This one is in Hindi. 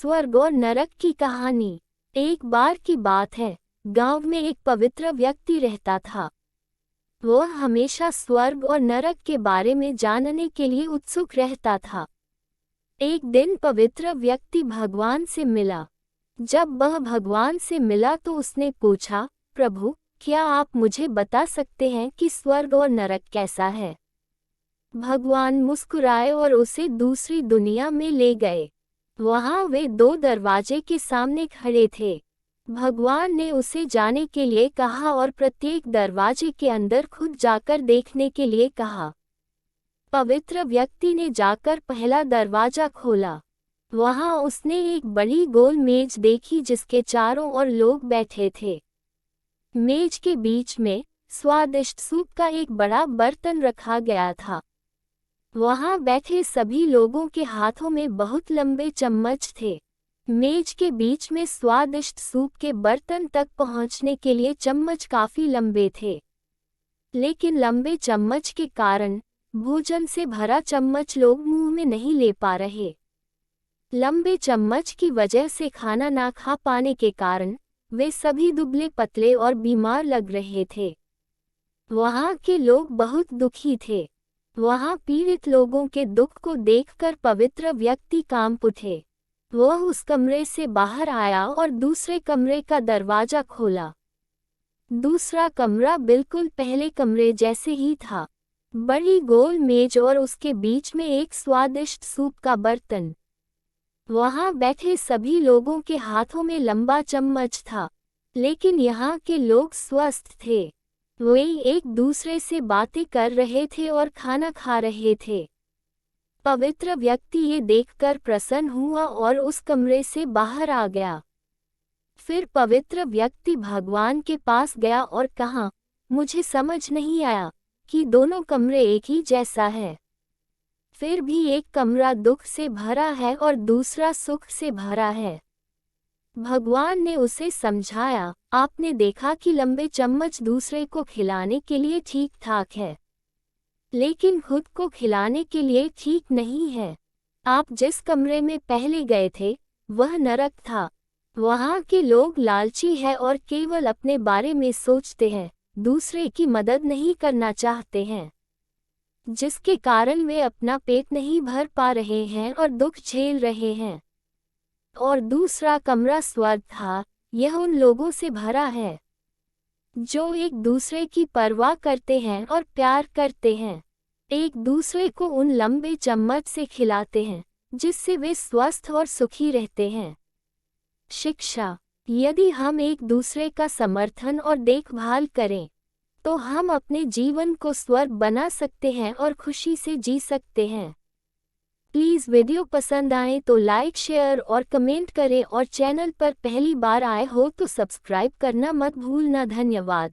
स्वर्ग और नरक की कहानी। एक बार की बात है, गांव में एक पवित्र व्यक्ति रहता था। वह हमेशा स्वर्ग और नरक के बारे में जानने के लिए उत्सुक रहता था। एक दिन पवित्र व्यक्ति भगवान से मिला। जब वह भगवान से मिला तो उसने पूछा, प्रभु, क्या आप मुझे बता सकते हैं कि स्वर्ग और नरक कैसा है? भगवान मुस्कुराए और उसे दूसरी दुनिया में ले गए। वहां वे दो दरवाजे के सामने खड़े थे। भगवान ने उसे जाने के लिए कहा और प्रत्येक दरवाजे के अंदर खुद जाकर देखने के लिए कहा। पवित्र व्यक्ति ने जाकर पहला दरवाजा खोला। वहां उसने एक बड़ी गोल मेज देखी जिसके चारों ओर लोग बैठे थे। मेज के बीच में स्वादिष्ट सूप का एक बड़ा बर्तन रखा गया था। वहां बैठे सभी लोगों के हाथों में बहुत लंबे चम्मच थे। मेज के बीच में स्वादिष्ट सूप के बर्तन तक पहुंचने के लिए चम्मच काफी लंबे थे, लेकिन लंबे चम्मच के कारण भोजन से भरा चम्मच लोग मुंह में नहीं ले पा रहे। लंबे चम्मच की वजह से खाना ना खा पाने के कारण वे सभी दुबले पतले और बीमार लग रहे थे। वहां के लोग बहुत दुखी थे। वहां पीड़ित लोगों के दुख को देखकर पवित्र व्यक्ति कांप उठे। वह उस कमरे से बाहर आया और दूसरे कमरे का दरवाजा खोला। दूसरा कमरा बिल्कुल पहले कमरे जैसे ही था। बड़ी गोल मेज और उसके बीच में एक स्वादिष्ट सूप का बर्तन। वहां बैठे सभी लोगों के हाथों में लंबा चम्मच था, लेकिन यहाँ के लोग स्वस्थ थे। वे एक दूसरे से बातें कर रहे थे और खाना खा रहे थे। पवित्र व्यक्ति ये देखकर प्रसन्न हुआ और उस कमरे से बाहर आ गया। फिर पवित्र व्यक्ति भगवान के पास गया और कहा, मुझे समझ नहीं आया कि दोनों कमरे एक ही जैसा है। फिर भी एक कमरा दुख से भरा है और दूसरा सुख से भरा है। भगवान ने उसे समझाया, आपने देखा कि लंबे चम्मच दूसरे को खिलाने के लिए ठीक ठाक है, लेकिन खुद को खिलाने के लिए ठीक नहीं है। आप जिस कमरे में पहले गए थे वह नरक था। वहाँ के लोग लालची है और केवल अपने बारे में सोचते हैं, दूसरे की मदद नहीं करना चाहते हैं, जिसके कारण वे अपना पेट नहीं भर पा रहे हैं और दुख झेल रहे हैं। और दूसरा कमरा स्वर्ग था। यह उन लोगों से भरा है जो एक दूसरे की परवाह करते हैं और प्यार करते हैं, एक दूसरे को उन लंबे चम्मच से खिलाते हैं जिससे वे स्वस्थ और सुखी रहते हैं। शिक्षा: यदि हम एक दूसरे का समर्थन और देखभाल करें तो हम अपने जीवन को स्वर्ग बना सकते हैं और खुशी से जी सकते हैं। प्लीज़ वीडियो पसंद आए तो लाइक, शेयर और कमेंट करें और चैनल पर पहली बार आए हो तो सब्सक्राइब करना मत भूलना। धन्यवाद।